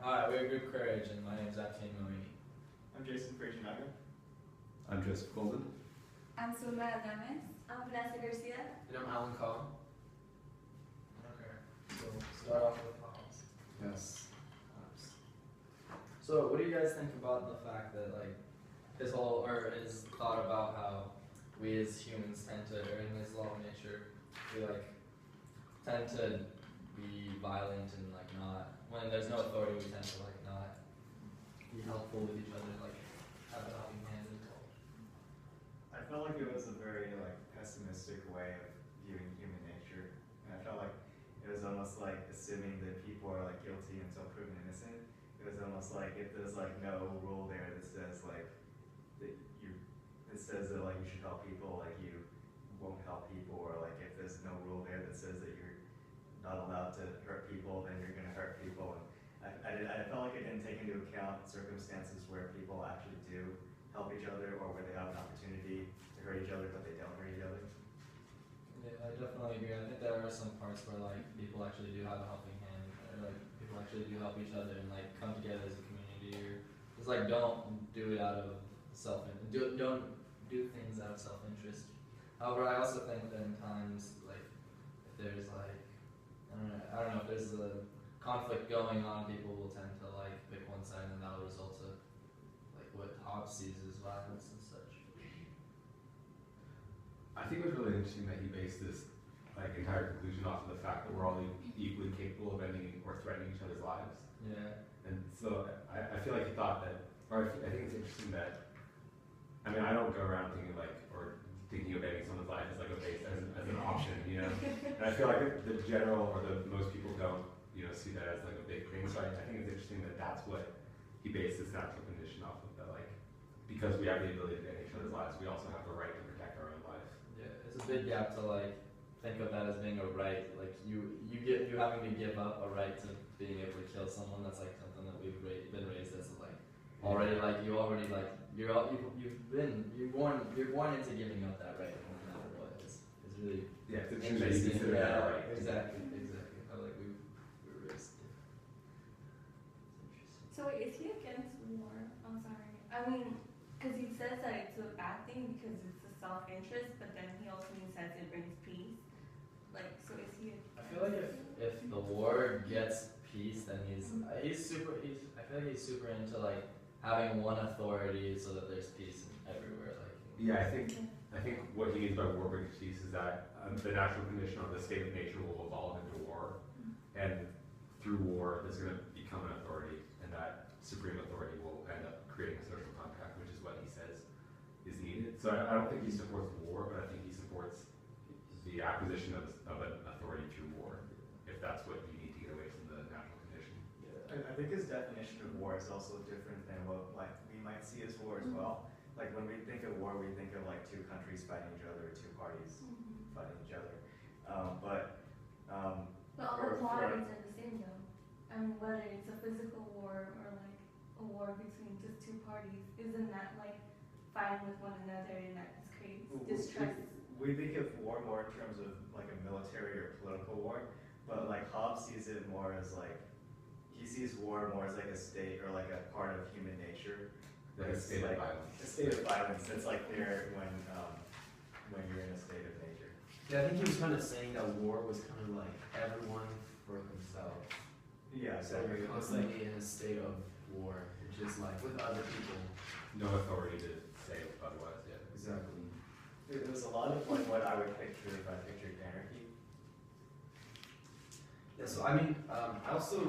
Hi, we're Group Courage, and my name's Akin Moini. I'm Jason Frejinaga. I'm Joseph Golden. I'm Suma Adames. I'm Vanessa Garcia. And I'm Alan Collin. Okay, so start off with Hobbes. Yes. So, what do you guys think about the fact that, like, his thought about how we as humans tend to, or in this law of nature, we, like, tend to be violent and, like, not, when there's no authority, we tend to, like, not be helpful with each other, like, have a helping hand involved. I felt like it was a very pessimistic way of viewing human nature, and I felt like it was almost like assuming that people are guilty until proven innocent. It was almost like if there's no rule there that says that you should help people, you won't help people, or if there's no rule there that says that you're not allowed to hurt people, then you're going to hurt people. And I felt like it didn't take into account circumstances where people actually do help each other, or where they have an opportunity to hurt each other, but they don't hurt each other. Yeah, I definitely agree. I think there are some parts where people actually do have a helping hand, or people actually do help each other and come together as a community, or just don't do it out of don't do things out of self-interest. However, I also think that in times if there's I don't know if there's a conflict going on, people will tend to pick one side, and that'll result to what Hobbes sees as violence and such. I think it was really interesting that he based this entire conclusion off of the fact that we're all equally capable of ending or threatening each other's lives. Yeah. And so I feel like he thought that, or I think it's interesting that, I mean, I don't go around thinking of ending someone's life as as an option, And I feel like the general or the most people don't, see that as a big thing. So I think it's interesting that that's what he based this natural condition off of. That because we have the ability to end each other's lives, we also have the right to protect our own life. Yeah, it's a big gap to think of that as being a right. You having to give up a right to being able to kill someone. That's something that we've been raised as already you're born into giving up that right no matter what. It's really it's interesting. that you consider that a right. Exactly. How we were raised. It's interesting. So wait, is he against war? I'm sorry. I mean, because he says that it's a bad thing because it's a self-interest, but then he also says it brings peace. So is he? I feel like if the war gets peace, then I feel like he's super into having one authority so that there's peace everywhere. Yeah, I think what he means by war brings peace is that the natural condition or the state of nature will evolve into war, and through war, there's going to become an authority, and that supreme authority will end up creating a social contract, which is what he says is needed. So I don't think he supports war, but I think he supports the acquisition of an authority through war, if that's what you need to get away from the natural condition. Yeah, I think his definition of war is also different than what we might see as war as well. When we think of war, we think of two countries fighting each other, two parties fighting each other. But all the parties are the same though. I mean, whether it's a physical war or a war between just two parties, isn't that fighting with one another, and that just creates distrust? We think of war more in terms of a military or political war, but Hobbes sees it more as he sees war more as a state or a part of human nature. Like a state of violence. A state of violence that's there when you're in a state of nature. Yeah, I think he was kind of saying that war was kind of everyone for themselves. Yeah, so you're constantly in a state of war, which is with other people. No authority to say otherwise, yeah. Exactly. It was a lot of what I would picture if I pictured anarchy. Yeah, so I mean, I also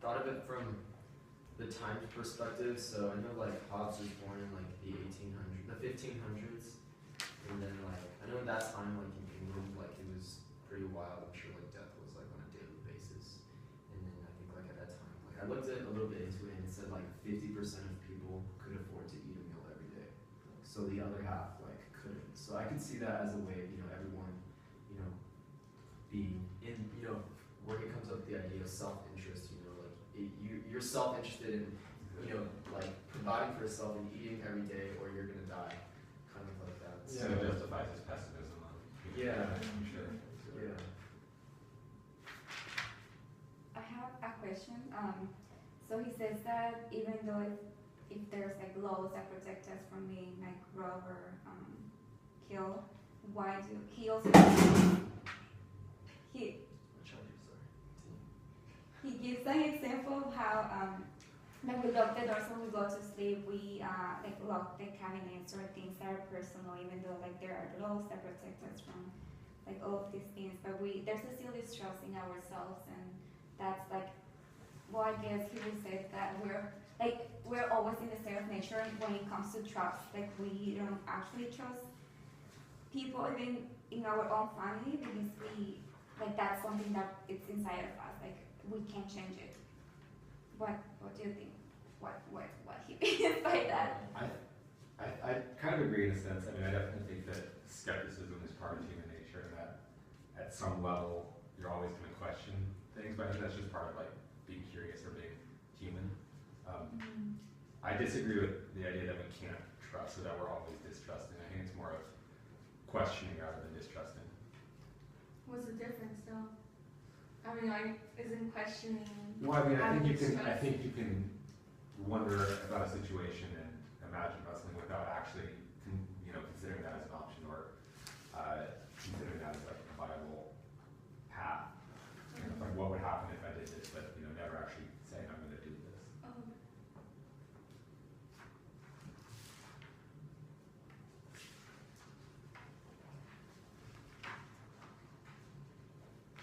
thought of it from the times perspective. So I know Hobbes was born in the 1500s, and then I know in that time in England it was pretty wild. I'm sure death was on a daily basis, and then I think at that time I looked at a little bit into it, and it said 50% of people could afford to eat a meal every day, so the other half couldn't. So I could see that as a way of everyone being in where it comes up with the idea of self-interest. You're self-interested in providing for yourself and eating every day, or you're gonna die, kind of like that. So it justifies his pessimism on Yeah, I'm sure. Yeah. I have a question. So he says that even though if there's like laws that protect us from being like robbed or killed, why do he also he he gives an example of how like we lock the doors when we go to sleep, we like lock the cabinets or things that are personal, even though like there are laws that protect us from like all of these things, but there's a still distrust in ourselves, and that's like, well, I guess he would say that we're always in the state of nature when it comes to trust. Like we don't actually trust people even in our own family because we like that's something that it's inside of us. Like we can't change it. What do you think? What he means by that? I kind of agree in a sense. I mean, I definitely think that skepticism is part of human nature, and that at some level you're always going to question things. But I think that's just part of like being curious or being human. I disagree with the idea that we can't trust, or that we're always distrusting. I think it's more of questioning rather than distrusting. What's the difference though? I mean, like, isn't questioning. Well, I mean, I out of think distrust? you can wonder about a situation and imagine about something without actually, considering that as an option or considering that as like a viable path. Like what would happen if I did this, but never actually saying I'm going to do this. Oh.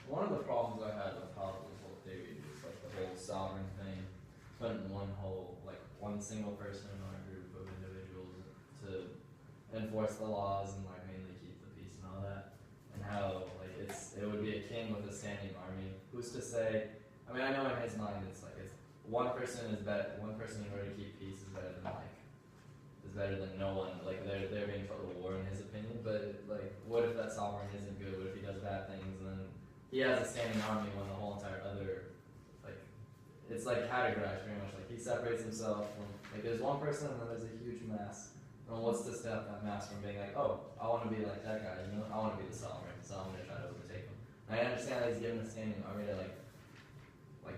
One of the problems I had with how this whole theory is like the whole sovereign thing, putting one single person or a group of individuals to enforce the laws and like mainly keep the peace and all that, and how like it would be a king with a standing army. Who's to say? I mean, I know in his mind it's one person in order to keep peace is better than no one. Like they're being total war in his opinion. But like, what if that sovereign isn't good? What if he does bad things and then he has a standing army when the whole entire other, like, it's like categorized pretty much. Like he separates himself from, like there's one person and then there's a huge mass. And what's to stop that mass from being like, oh, I want to be like that guy, I want to be the sovereign, so I'm gonna try to overtake him. And I understand that he's given a standing army to like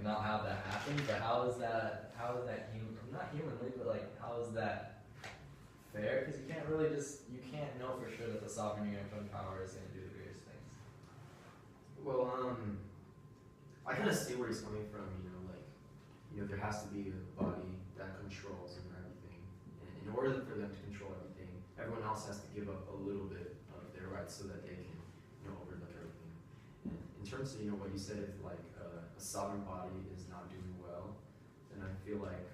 not have that happen, but how is that not humanly, but like how is that fair? Because you can't know for sure that the sovereign you're gonna put in power is gonna do the greatest things. Well, I kind of see where he's coming from. There has to be a body that controls and everything. And in order for them to control everything, everyone else has to give up a little bit of their rights so that they can, overlook everything. And in terms of, what you said, if like a sovereign body is not doing well, then I feel like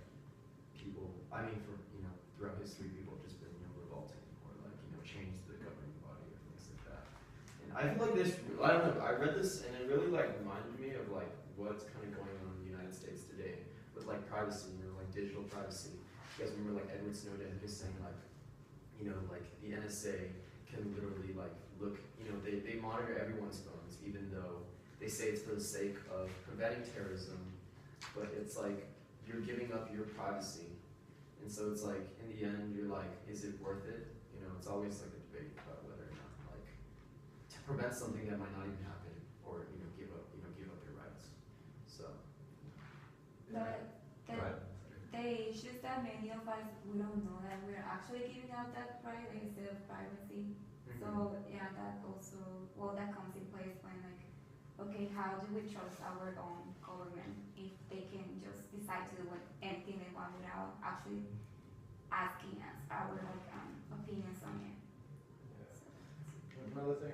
throughout history, people have just been, revolting or like, change the governing body or things like that. And I feel like I don't know, I read this and it really like reminded me of like what's kind of going on in the United States today with like privacy, like digital privacy. You guys remember like Edward Snowden who's saying like, like the NSA can literally like look, they monitor everyone's phones even though they say it's for the sake of preventing terrorism, but it's like you're giving up your privacy. And so it's like, in the end, you're like, is it worth it? It's always like a debate about whether or not, like, to prevent something that might not even happen, or give up your rights. So. But Go ahead. the issues that many of us we don't know that we're actually giving out that right instead of privacy. So yeah, that also that comes in place when like, okay, how do we trust our own government if they can just decide to do anything they want without actually asking us our opinions on it? Another thing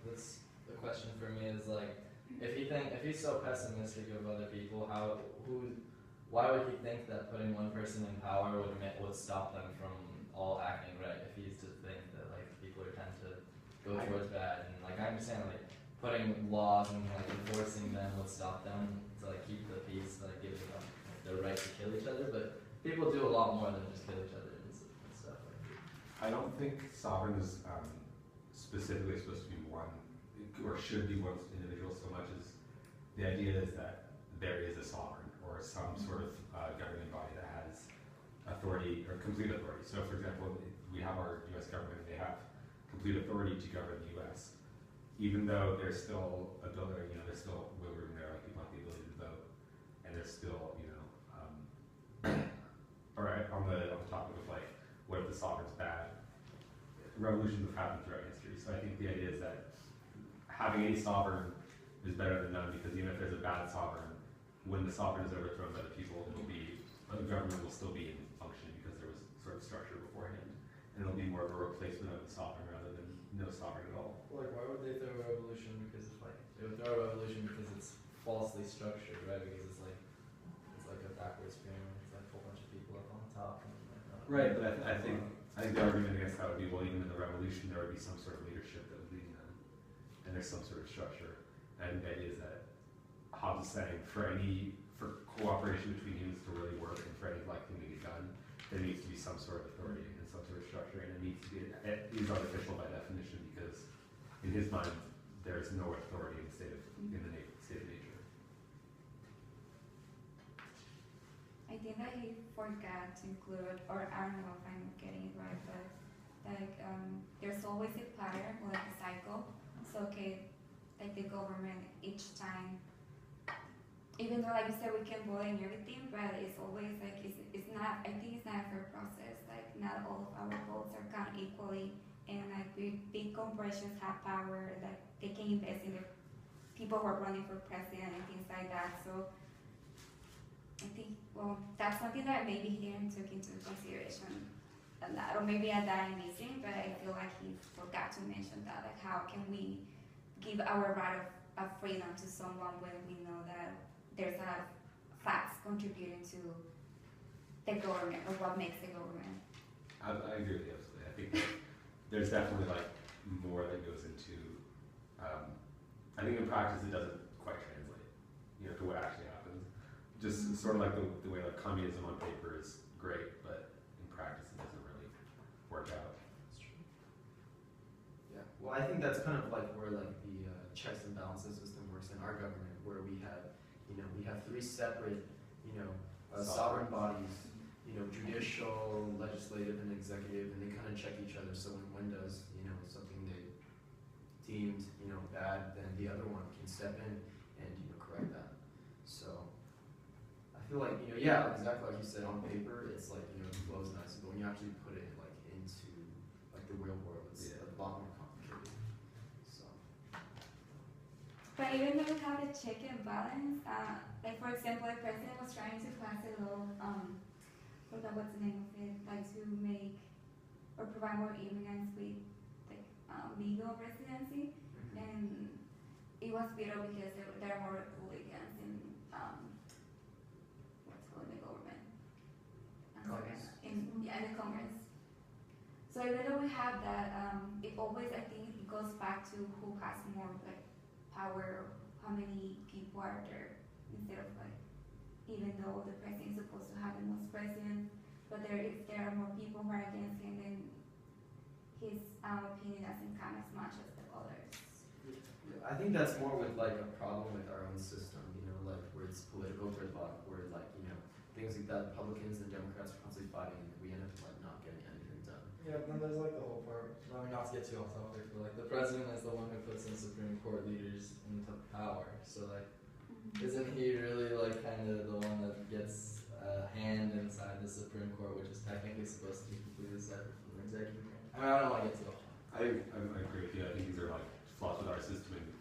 that's the question for me is like, if he's so pessimistic of other people, why would he think that putting one person in power would stop them from all acting right? If he's to think that like people tend to go towards bad, and like I understand like putting laws and like enforcing them would stop them to like keep the peace, like giving them like, the right to kill each other, but people do a lot more than just kill each other and stuff like that. I don't think sovereign is specifically supposed to be one, or should be one individual so much as the idea is that there is a sovereign or some sort of governing body that has authority or complete authority. So for example, we have our US government, they have complete authority to govern the US. Even though there's still there's still wiggle room there, like people have the ability to vote, and there's still, alright, on the topic of like, what if the sovereign's bad? Revolutions have happened throughout history, so I think the idea is that having any sovereign is better than none, because even if there's a bad sovereign, when the sovereign is overthrown by the people, the government will still be in function because there was sort of structure beforehand, and it'll be more of a replacement of the sovereign rather than no sovereign at all. Like, why would they throw a revolution? Because it's like, they would throw a revolution because it's falsely structured, right? Because it's like a backwards pyramid. It's like a whole bunch of people up on top. And like, Right, but I think the argument against that would be, well, even in the revolution, there would be some sort of leadership that was leading them, and there's some sort of structure. And I think the idea is that Hobbes is saying for cooperation between humans to really work and for any like thing to get done, there needs to be some sort of authority and some sort of structure, and it is artificial by definition, because in his mind there is no authority in the state of nature. I think that he forgot to include, or I don't know if I'm getting it right, but like there's always a pattern or like a cycle. So okay, like the government each time, even though like you said we can vote and everything, but it's always like it's not. I think it's not a fair process. Like not all of our votes are counted equally, and like big corporations have power. Like they can invest in the people who are running for president and things like that. So I think, well, that's something that maybe he didn't took into consideration a lot, or maybe I that I'm missing, but I feel like he forgot to mention that, like how can we give our right of freedom to someone when we know that there's a lot of facts contributing to the government, or what makes the government. I agree with you absolutely. I think that there's definitely like more that goes into, I think in practice it doesn't quite translate, to what actually happens. Just sort of like the way like communism on paper is great, but in practice it doesn't really work out. That's true. Yeah. Well, I think that's kind of like where like the checks and balances system works in our government, where we have three separate, sovereign bodies, judicial, legislative, and executive, and they kind of check each other. So when one does, something they deemed, bad, then the other one can step in and correct that. So I feel like yeah, exactly like you said, on paper it's like it flows nice, but when you actually put it like into like the real world, it's a lot more complicated. So. But even though we have a check and balance, like for example, the president was trying to pass a law, forgot what's the name of it, like to make or provide more immigrants with like legal residency, and it was vetoed because there are more Republicans in what's called the government. Congress. In the Congress. So even though we have that, it always, I think it goes back to who has more like power, how many people are there, instead of like, even though the president is supposed to have the most presidents, but if there are more people who are against him, then his opinion doesn't count as much as the others. Yeah, I think that's more with like a problem with our own system, like where it's political gridlock, where like things like that, Republicans and Democrats are constantly fighting, and we end up like not getting anything done. Yeah, but then there's like the whole part. I mean, not to get too off topic, but like the president is the one who puts in Supreme Court leaders into power. So like, isn't he really like kind of the one that gets a hand inside the Supreme Court, which is technically supposed to be completely separate from the executive branch? I mean, I don't want to get too off topic. I agree with you. I think these are like flaws with our system, and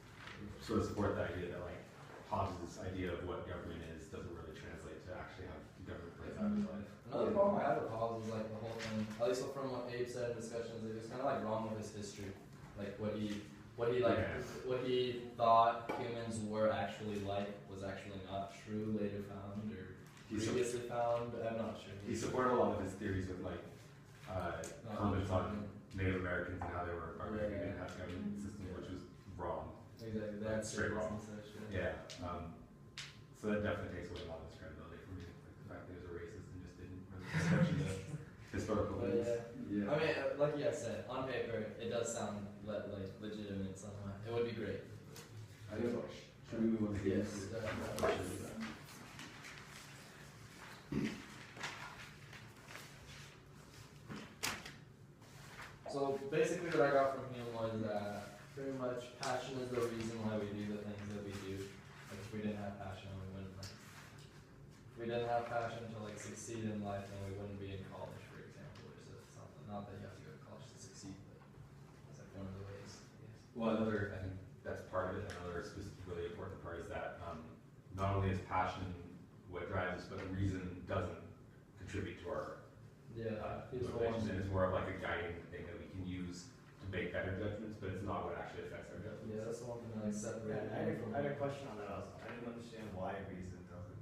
sort of support the idea that like Hobbes' idea of what government is doesn't really translate to actually how government plays out in life. Another problem I had with Hobbes is like the whole thing, at least from what Abe said in discussions, it was kind of like wrong with his history, like what he thought humans were actually like was actually not true, later found or previously found. I'm not sure. He supported a lot of his theories with like comments on Native Americans and how they were barbaric and didn't have a government system, which was wrong. Exactly, that's straight wrong. Yeah. So that definitely takes away a lot of his credibility from me. Like the fact that he was a racist and just didn't really question the historical things. Yeah. I mean, like you guys said, on paper, it does sound like legitimate somehow. It would be great. I think should we move on to Yes. So basically what I got from him was that pretty much passion is the reason why we do the things that we do. Like if we didn't have passion, we wouldn't like. If we didn't have passion to like succeed in life, then we wouldn't not only is passion what drives us, but reason doesn't contribute to our He's the motivations, one. and it's more of like a guiding thing that we can use to make better judgments, but it's not what actually affects our judgments. Yeah, that's the one thing that like separated I him from. had a question on that also. I didn't understand why reason doesn't.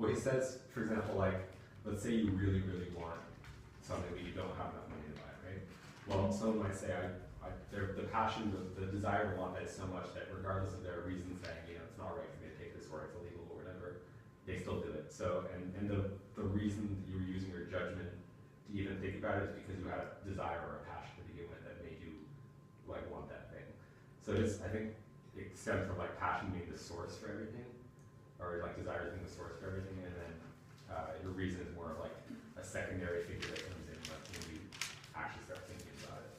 Well, he says, for example, like, let's say you really, really want something but you don't have enough money to buy it, right? Well, someone might say, the passion, the desire to want that is so much that regardless of their reason saying, you know, it's not right for me to take this or it's illegal or whatever, they still do it. So, and the reason that you were using your judgment to even think about it is because you had a desire or a passion to begin with that made you, like, want that thing. So I think it stems from, like, passion being the source for everything, or, like, desire being the source for everything, and then your reason is more of, like, a secondary figure that comes in, like, when you actually start thinking about it.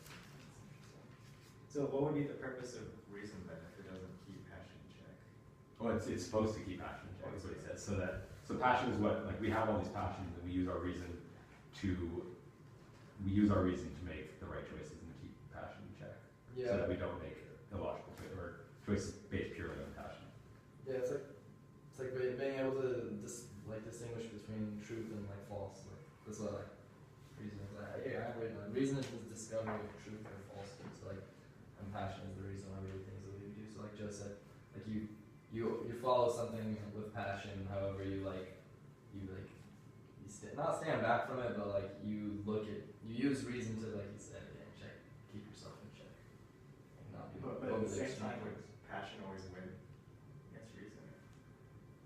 So what would be the purpose of reason then if it doesn't keep passion in check? Well, it's supposed to keep passion in check, is what he says. So passion is what, like, we have all these passions and we use our reason to make the right choices and to keep passion in check. So that we don't make illogical or choices based purely on passion. Yeah, it's like being able to distinguish between truth and like false. Like that's what like reason is. I read like reason is the discovery of truth or falsehood. So like, and passion is the reason why we do things that we do. So like Joe said, like you follow something with passion. However, you not stand back from it, but like you use reason to, like you said, check, keep yourself in check, and not be But at the overly same extreme. time, would passion always win against reason?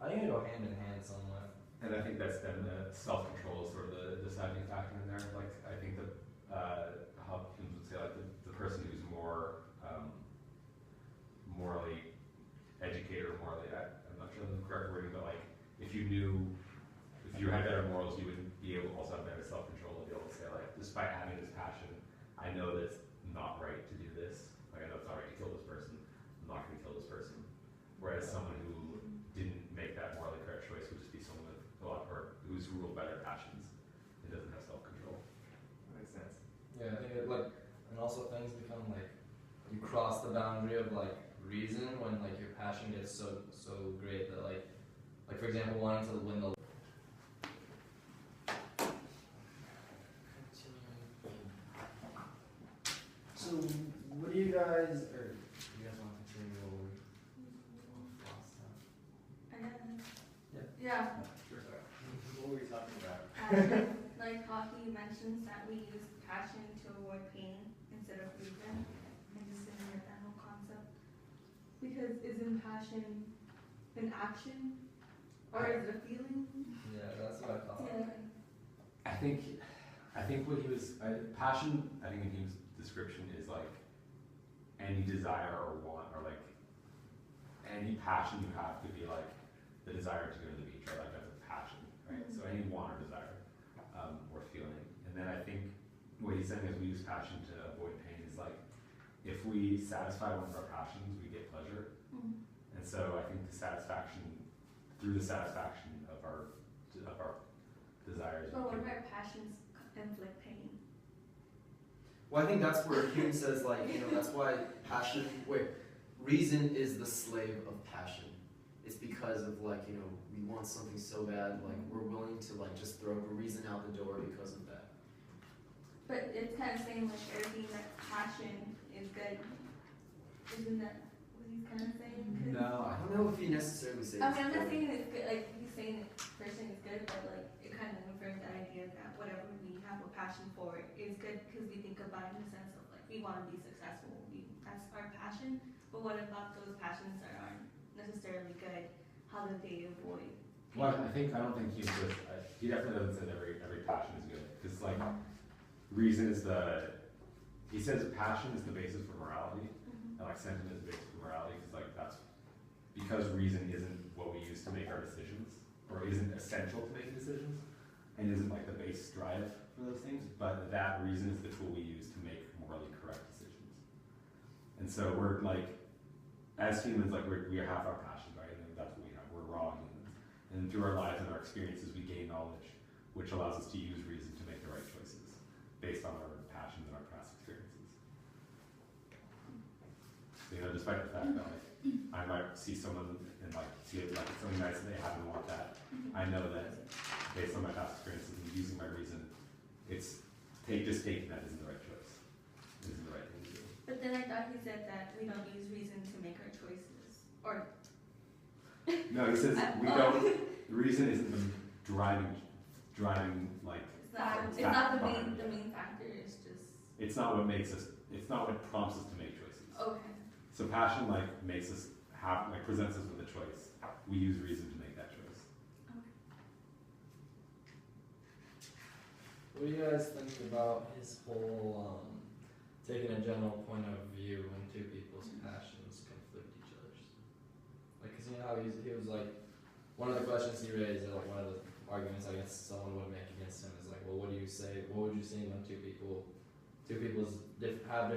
I think they go hand in hand somewhat. And I think that's then the self-control is sort of the deciding factor in there. Like, I think that, how Humes would say, like, the person who's more morally educated or morally, I'm not sure the correct wording, but like, if you had better morals, you would be able to also have better self-control and be able to say, like, despite having this passion, I know that it's not right to do this. Like, I know it's not right to kill this person. I'm not going to kill this person. Whereas someone who didn't make that morally correct choice would just be someone with a lot, or who's ruled by their passions and doesn't have self-control. That makes sense. Yeah, I think it like, and also things become like, you cross the boundary of like reason when like your passion gets so great that like for example wanting to win the. So what do you guys, or do you guys want to continue over? Yeah. Sure. What were we talking about? Like Hockey mentions that we use passion to avoid pain instead of reason. I just didn't get that whole concept. Because isn't passion an action? Or is it a feeling? Yeah, that's what I thought. Yeah. I think what he was, passion, I think in Hume's description is like any desire or want, or like any passion you have could be like the desire to go to the beach, or like that's a passion, right? So any want or desire or feeling. And then I think what he's saying is we use passion to avoid pain is like, if we satisfy one of our passions, we get pleasure. Mm-hmm. And so I think through the satisfaction of our desires. But what if our passions inflict pain? Well, I think that's where Hume says, like, that's why reason is the slave of passion. It's because of, like, we want something so bad, like, we're willing to, like, just throw reason out the door because of that. But it's kind of saying, like, everything that's passion is good. Isn't that what he's kind of saying? 'Cause No, I don't know if he necessarily says. I mean, I'm not saying it's good, like, he's saying that person is good, but, like, it kind of confirms the idea that whatever we have a passion for is good because we think about it in the sense of, like, we want to be successful. That's our passion. But what about those passions that aren't necessarily good? How do they avoid pain? Well, I don't think he definitely doesn't say that every passion is good. Because, like, reason is he says passion is the basis for morality, Mm-hmm. and like sentiment is the basis for morality, because reason isn't what we use to make our decisions, or isn't essential to making decisions, and isn't like the base drive for those things, but that reason is the tool we use to make morally correct decisions. And so we're like, as humans, like we have our passion, right? And that's what we have. We're raw humans. And through our lives and our experiences, we gain knowledge, which allows us to use reason to make the right choices based on our passions and our past experiences. So, despite the fact that like, I might see someone and like see it like it's something nice and they happen to want that. I know that based on my past experiences and using my reason, it's just taking that isn't the right choice. It isn't the right thing to do. But then I thought he said that we don't use reason to make our choices. Or No, he says we don't. The reason isn't the driving like. it's not the main factor. It's just It's not what makes us. It's not what prompts us to make choices. okay. So passion like makes us have like presents us with a choice. We use reason to make that choice. What do you guys think about his whole taking a general point of view when two people's passions conflict each other's? Like, cause you know how he was like, one of the questions he raised, or like one of the arguments I guess someone would make against him is like, well, what do you say? What would you say when two people have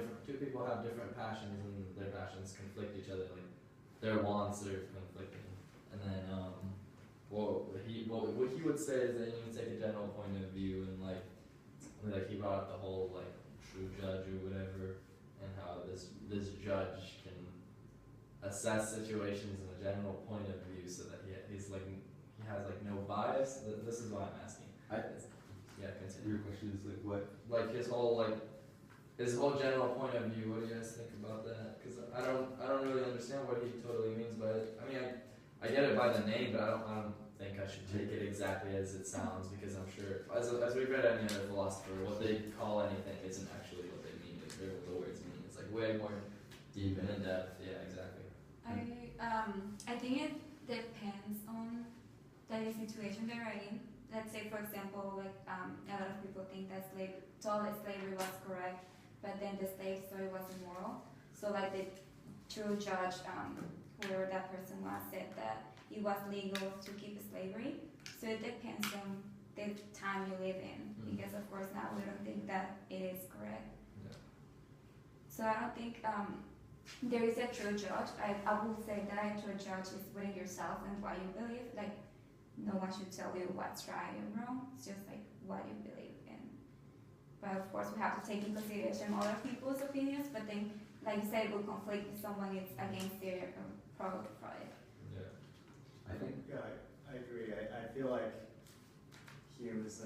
different passions and their passions conflict each other? Like, their wants are conflicting, and then what he would say is that you need to take a general point of view, and like he brought up the whole like true judge or whatever, and how this judge can assess situations in a general point of view, so that he has like no bias. This is why I'm asking. Yeah, continue. Your question is like what? Like his whole general point of view. What do you guys think about that? Because I don't really understand what he totally means by it. I mean, I get it by the name, but I don't think I should take it exactly as it sounds, because I'm sure as we've read any other philosopher, what they call anything isn't actually what they mean. It's what the words mean. It's like way more deep and in depth. Yeah, exactly. I think it depends on the situation they're in. Let's say, for example, like a lot of people think that slavery was correct, but then the slave story was immoral. So like the true judge, whoever that person was, said that it was legal to keep slavery. So it depends on the time you live in, because of course now we don't think that it is correct. Yeah. So I don't think there is a true judge. I would say that a true judge is within yourself and what you believe. Like, no one should tell you what's right and wrong. It's just like what you believe in. But of course, we have to take into consideration other people's opinions. But then, like you said, it will conflict if someone is against their product. Yeah. I think. Yeah, I agree. I feel like Hume's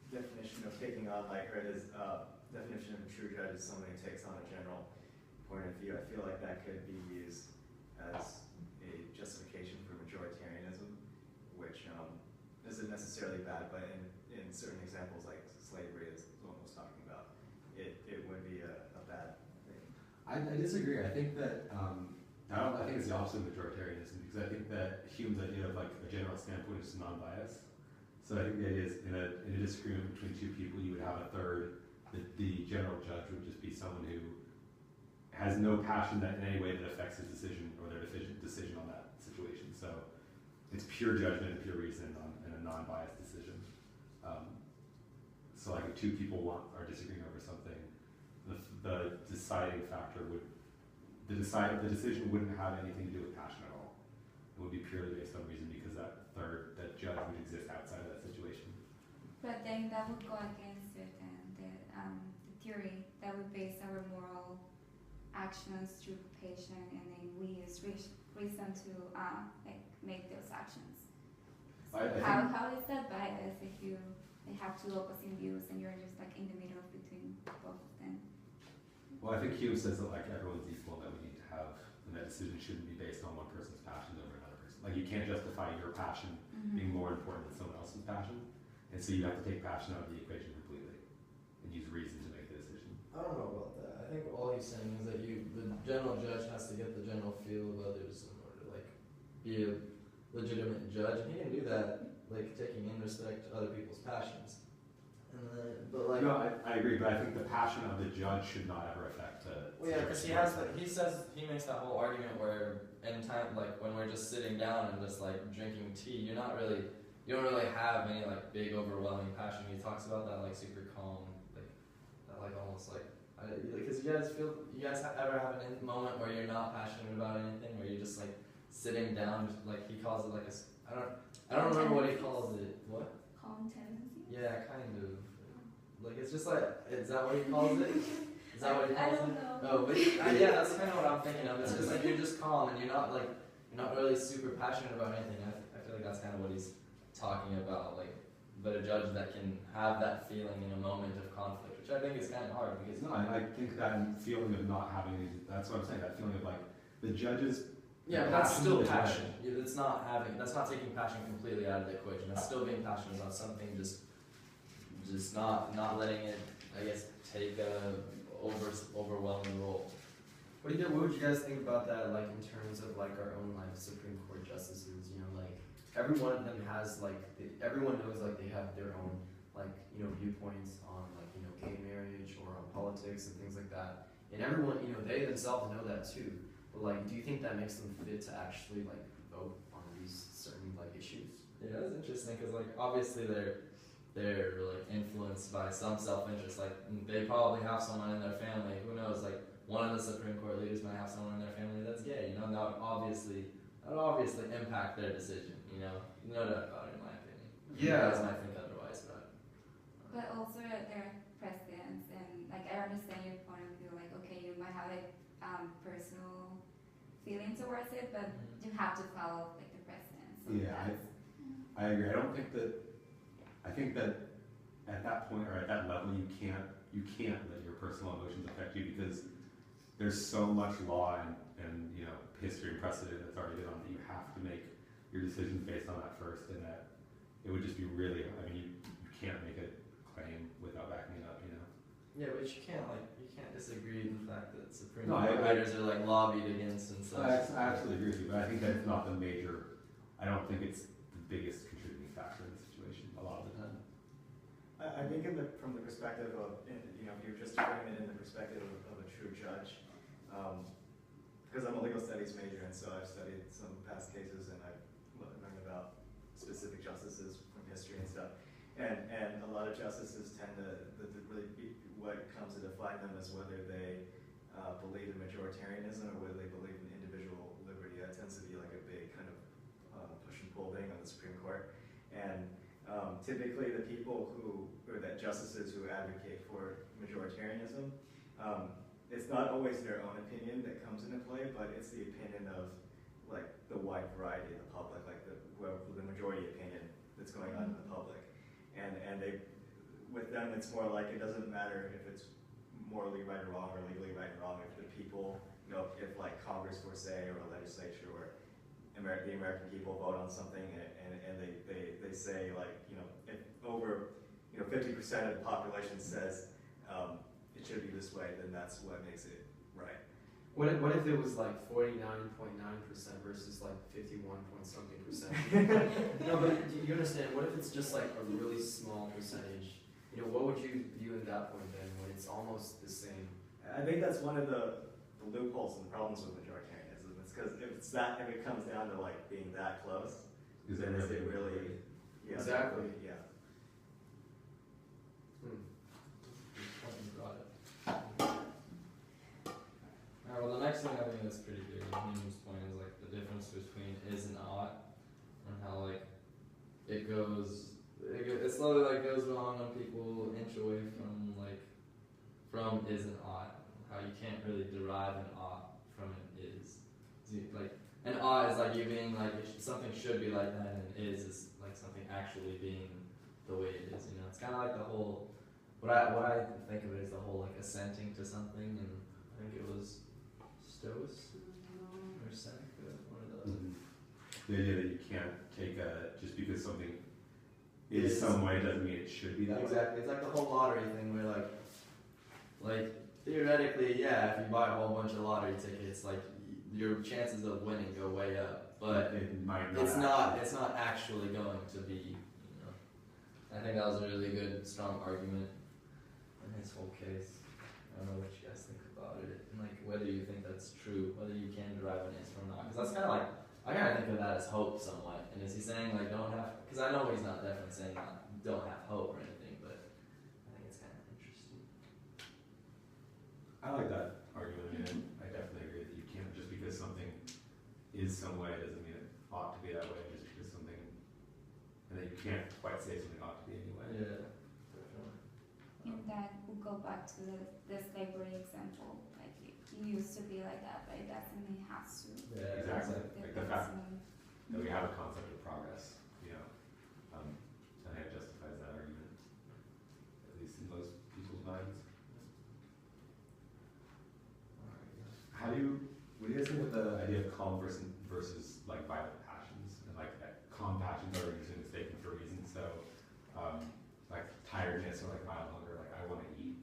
definition of taking on, like, or his definition of a true judge is someone who takes on a general point of view. I feel like that could be used as a justification for majoritarianism, which isn't necessarily bad, but in certain examples, like slavery is what I was talking about, it would be a bad thing. I disagree. I think that I think it's the opposite of majoritarianism, because I think that Hume's idea of like a general standpoint is non-bias. So I think the idea is in a disagreement between two people, you would have a third. The general judge would just be someone who has no passion that in any way that affects his decision or their decision on that situation. So it's pure judgment and pure reason and a non-biased decision. So like if two people are disagreeing over something, the deciding factor the decision wouldn't have anything to do with passion at all. It would be purely based on reason, because that judge would exist outside of that situation. But then that would go against it, and the theory that would base our moral actions through passion, and then we use reason to like make those actions. So how is that bias if you have two opposing views and you're just like in the middle between both of them? Well, I think Hume says that like everyone's equal, that we need to have, and that decision shouldn't be based on one person's passion over another person. Like you can't justify your passion being more important than someone else's passion, and so you have to take passion out of the equation completely and use reason to make the decision. I don't know about that. I think all he's saying is that the general judge has to get the general feel of others in order to like be a legitimate judge, and he can do that like taking in respect to other people's passions. And then, but like, no, I agree, but I think the passion of the judge should not ever affect the. well, yeah, because he makes that whole argument where in time, like when we're just sitting down and just like drinking tea, you don't really have any like big overwhelming passion. He talks about that like super calm, like that like almost like, because you guys ever have a moment where you're not passionate about anything, where you're just like sitting down, just, like he calls it like I don't remember what he calls it. What? Calm tendency. Yeah, kind of. Like it's just like, is that what he calls it? Is that what he calls it? I don't know. Oh, but yeah, that's kind of what I'm thinking of. It's just like you're just calm and you're not like you're not really super passionate about anything. I feel like that's kind of what he's talking about, like, but a judge that can have that feeling in a moment of conflict, which I think is kind of hard because No, I think that feeling of not having any, that's what I'm saying, that feeling of like, the judges. yeah, the but that's passion still of the passion. judge. That's not taking passion completely out of the equation. That's still being passionate about something, just not letting it, I guess, take a overwhelming role. What would you guys think about that, like, in terms of, like, our own, like, Supreme Court justices, you know, like, every one of them has, like, everyone knows, like, they have their own, like, you know, viewpoints on, like, you know, gay marriage or on politics and things like that. And everyone, you know, they themselves know that too. But, like, do you think that makes them fit to actually, like, vote on these certain, like, issues? Yeah, that's interesting because, like, obviously they're like influenced by some self-interest. Like, they probably have someone in their family. Who knows? Like, one of the Supreme Court leaders might have someone in their family that's gay. You know, and that would obviously impact their decision. You know, no doubt about it, in my opinion. Yeah. You guys might think otherwise, But also they're presidents, and like I understand your point of view. Like, okay, you might have a personal feeling towards it, but you have to follow like the president. So Yeah, that's, I agree. I think that at that point or at that level, you can't let your personal emotions affect you because there's so much law and you know history and precedent that's already been on that you have to make your decisions based on that first, and that it would just be really. I mean, you can't make a claim without backing it up. You know. yeah, but you can't disagree with the fact that Supreme No, Court I- leaders are like lobbied against and such. I absolutely agree with you, but I think that it's not the major. I don't think it's the biggest contributing factor in the situation a lot of the time. I think from the perspective of, you know, if you just frame it in the perspective of a true judge, because I'm a legal studies major, and so I've studied some past cases and I've learned about specific justices from history and stuff. And a lot of justices tend to really be, what comes to define them is whether they believe in majoritarianism or whether they believe in individual liberty. That tends to be like a big kind of push and pull thing on the Supreme Court. And typically the people or that justices who advocate for majoritarianism, it's not always their own opinion that comes into play, but it's the opinion of like the wide variety of the public, like the majority opinion that's going on in the public. And with them, it's more like it doesn't matter if it's morally right or wrong or legally right and wrong. If the people, you know, if like Congress per se or a legislature or the American people vote on something and they say like, you know, if over, you know, 50% of the population says it should be this way, then that's what makes it right. What if it was like 49.9% versus like 51 point something percent? No, but do you understand? What if it's just like a really small percentage? You know, what would you view at that point then when it's almost the same? I think that's one of the loopholes and the problems with majoritarianism. It's because if it comes down to like being that close, then is it really? Yeah, Exactly. Yeah. Got it. Alright, well the next thing I think that's pretty big in Hume's point is like the difference between is and ought, and how like it slowly like goes along when people inch away from is and ought, how you can't really derive an ought from an is. So like an ought is like you being like something should be like that, and is like something actually being the way it is. You know, it's kind of like the whole. What I think of it is the whole like assenting to something, and I think it was Stoicism or Seneca, one of those. The idea that you can't take just because something is some way doesn't mean it should be that way. Exactly, it's like the whole lottery thing where like theoretically, yeah, if you buy a whole bunch of lottery tickets, like your chances of winning go way up, but it might not. it's not actually going to be. You know, I think that was a really good, strong argument in his whole case. I don't know what you guys think about it, and like whether you think that's true, whether you can derive an is from not. Because that's kind of like I kind of think of that as hope somewhat. And is he saying like don't have? Because I know he's not definitely saying don't have hope or anything, but I think it's kind of interesting. I like that argument. I definitely agree that you can't just because something is some way doesn't mean it ought to be that way. Just because something, and that you can't quite say something ought to be anyway. Yeah, definitely. and that will go back to the slavery example. Like it used to be like that, but it doesn't mean it has to. Yeah, Exactly. Like the fact that we have a concept of progress, you know. I think it justifies that argument, at least in most people's minds. What do you guys think of the idea of calm versus like violent passions? And like calm passions are usually mistaken for reasons. So like tiredness or like mild hunger, like I want to eat.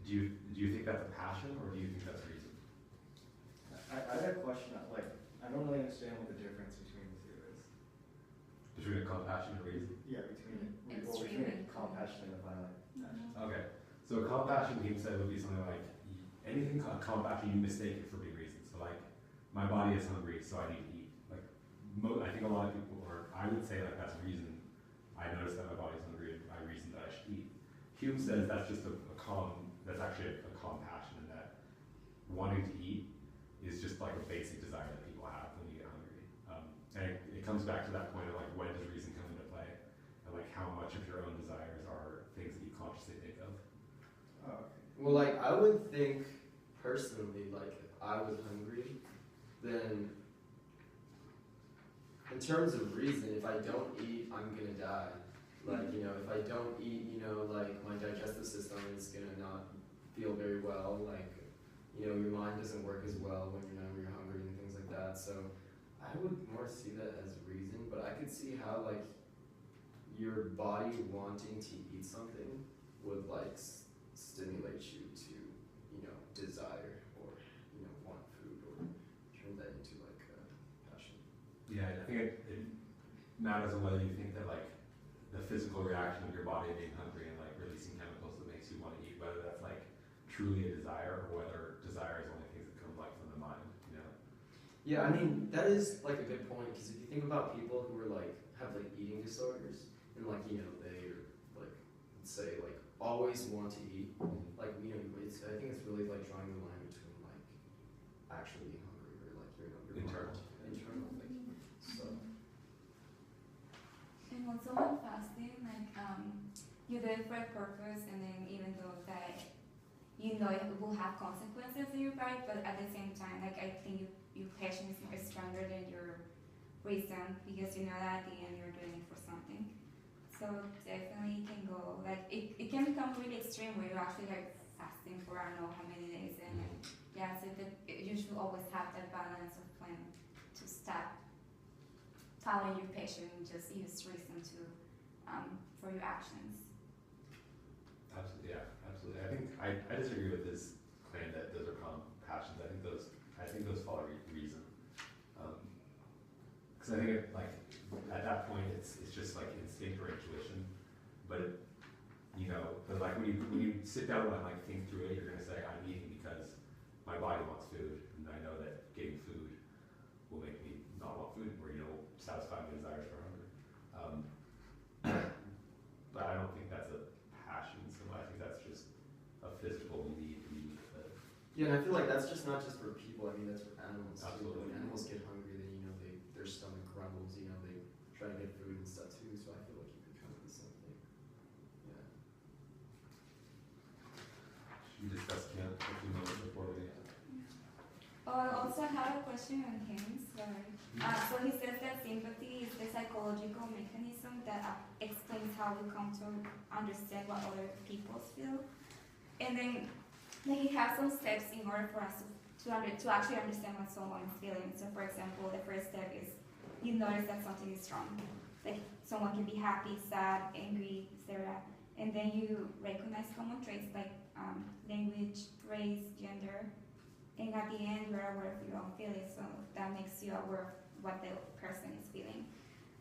Do you think that's a passion or do you think that's a reason? I had a question, like, I don't really understand what the difference between the two is. Between a calm passion and a reason? Yeah, between Extreme and compassion and a violent passion. Okay. So a calm passion, he said, would be something like anything calm passion, you mistake it for being reason. So like, my body is hungry, so I need to eat. Like, I think a lot of people, or I would say like that's a reason. I notice that my body's hungry, and I reason that I should eat. Hume says that's just a calm. That's actually a calm passion, and that wanting to eat is just like a basic desire that people have when you get hungry. And it comes back to that point of like, when does reason come into play, and like how much of your own desires are things that you consciously think of. Oh, okay. Well, like I would think personally, like if I was hungry, then in terms of reason, if I don't eat, I'm gonna die. Like, you know, if I don't eat, you know, like my digestive system is gonna not feel very well. Like, you know, your mind doesn't work as well when you're hungry and things like that. So I would more see that as reason, but I could see how like your body wanting to eat something would like stimulate you to, you know, desire or, you know, want food or turn that into like a passion. Yeah, I think it matters on whether you think that like the physical reaction of your body being hungry and like releasing chemicals that makes you want to eat, whether that's like truly a desire or whether desire is only things that come like from the mind, you know? Yeah, I mean, that is like a good point, because if you think about people who are like, have like eating disorders, and like, you know, they're like, let's say like always want to eat, like, you know, I think it's really like drawing the line between like actually being hungry or like, you know, your Internal. internal thing. So. And also when fasting, like you do it for a purpose, and then even though that you know it will have consequences in your body, but at the same time, like I think your passion is stronger than your reason, because you know that at the end you're doing it for something. So definitely can go like it can become really extreme where you're actually like fasting for I don't know how many days, and then, yeah, so you should always have that balance of when to stop following your passion and just use reason to for your actions. Absolutely, yeah, absolutely. I think I disagree with this claim that those are calm passions. I think those follow reason. Because I think like at that point it's just like instinct or intuition. But but like when you sit down and like think through it, you're gonna say I'm eating because my body wants food, and I know that getting food will make me not want food, or satisfy my desires for hunger. But I don't think that's a passion. So I think that's just a physical need to live. Yeah, and I feel like that's just not just for people. I mean, that's for animals too. Absolutely. When animals get hungry, then their stomach grumbles. They try to get food and stuff too. So I feel like you could kind of the same thing. Yeah. Should we discuss camp for a few moments before we? Oh, I also have a question on him. Sorry. So he says that sympathy is the psychological mechanism that explains how we come to understand what other people feel, and then he has some steps in order for us to actually understand what someone is feeling. So, for example, the first step is you notice that something is wrong. Like someone can be happy, sad, angry, etc. And then you recognize common traits like language, race, gender. And at the end, you're aware of your own feelings, so that makes you aware of what the person is feeling.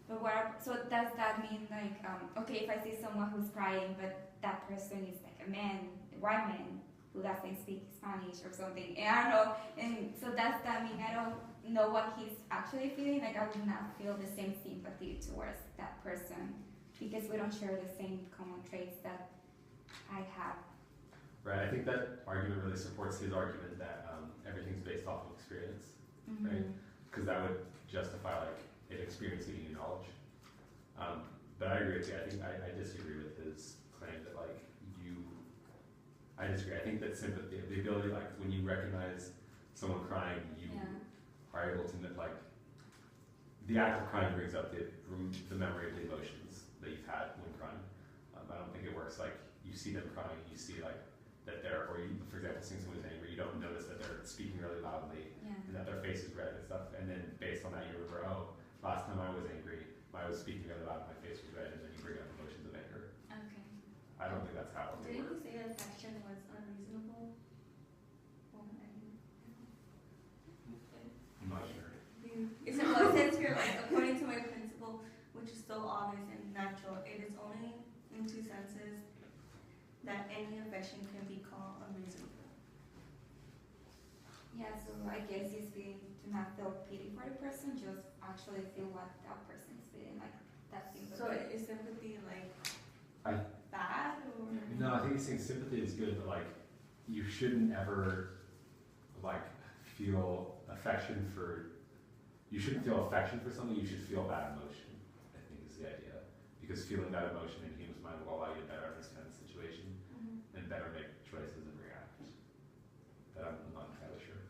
But so does that mean like, okay, if I see someone who's crying, but that person is like a man, a white man, who doesn't speak Spanish or something, and I don't know, and so does that mean I don't know what he's actually feeling? Like I would not feel the same sympathy towards that person, because we don't share the same common traits that I have. Right. I think that argument really supports his argument that everything's based off of experience, right? Because that would justify like an experience leading to knowledge. But I agree with you. I think I disagree with his claim that like I disagree. I think that sympathy, the ability, like when you recognize someone crying, you are able to like the act of crying brings up the memory of the emotions that you've had when crying. I don't think it works like you see them crying, you see like that they're, or you, for example, seeing someone who's angry, you don't notice that they're speaking really loudly Yeah. and that their face is red and stuff, and then based on that you remember, oh, last time I was angry, I was speaking really loud, my face was red, and then you bring up emotions of anger. Okay. I don't think that's how it would Didn't work. you say that section was unreasonable? Well, I'm not sure. It's in what sense here, like, according to my principle, which is so obvious and natural, it is only in two senses that any affection can be called unreasonable. Yeah, so I guess it's being to not feel pity for the person, just actually feel what that person's feeling, like that sympathy. So is sympathy like I- bad or? No, I think saying sympathy is good, but like you shouldn't ever like feel affection for. You shouldn't feel affection for something. You should feel that emotion. I think is the idea, because feeling that emotion in a human's mind will allow you to better understand the situation Mhm. and better make choices and react. But I'm not entirely sure.